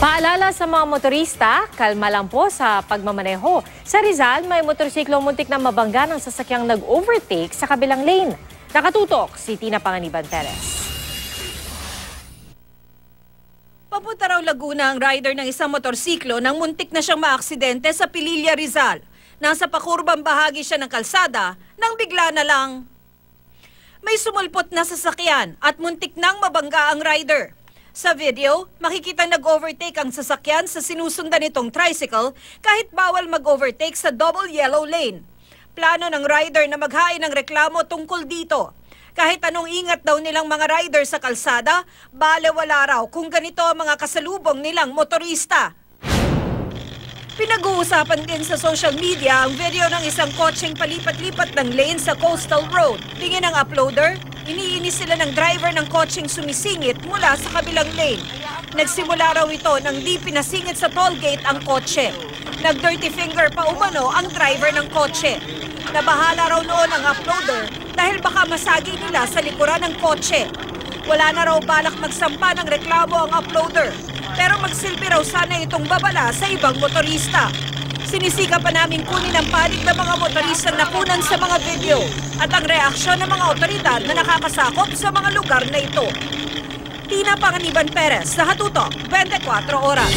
Paalala sa mga motorista, kalma lang po sa pagmamaneho. Sa Rizal, may motorsiklong muntik na mabangga ng sasakyang nag-overtake sa kabilang lane. Nakatutok si Tina Panganiban Perez. Papunta raw Laguna ang rider ng isang motorsiklo nang muntik na siyang maaksidente sa Pililla, Rizal. Nasa pakurbang bahagi siya ng kalsada nang bigla na lang may sumulpot na sasakyan at muntik nang mabangga ang rider. Sa video, makikita nag-overtake ang sasakyan sa sinusundan nitong tricycle kahit bawal mag-overtake sa double yellow lane. Plano ng rider na maghain ng reklamo tungkol dito. Kahit anong ingat daw nilang mga rider sa kalsada, balewala raw kung ganito ang mga kasalubong nilang motorista. Pinag-uusapan din sa social media ang video ng isang kotseng palipat-lipat ng lane sa Coastal Road. Tingin ng uploader, iniinis sila ng driver ng kotseng sumisingit mula sa kabilang lane. Nagsimula raw ito nang di pinasingit sa toll gate ang kotse. Nag-dirty finger pa umano ang driver ng kotse. Nabahala raw noon ang uploader dahil baka masagi nila sa likuran ng kotse. Wala na raw balak magsampa ng reklamo ang uploader. Pero magsilbi raw sana itong babala sa ibang motorista. Sinisika pa namin kunin ang panig ng mga motorista na kunan sa mga video at ang reaksyon ng mga otoridad na nakakasakop sa mga lugar na ito. Tina Panganiban Perez, Nakatutok, 24 Oras.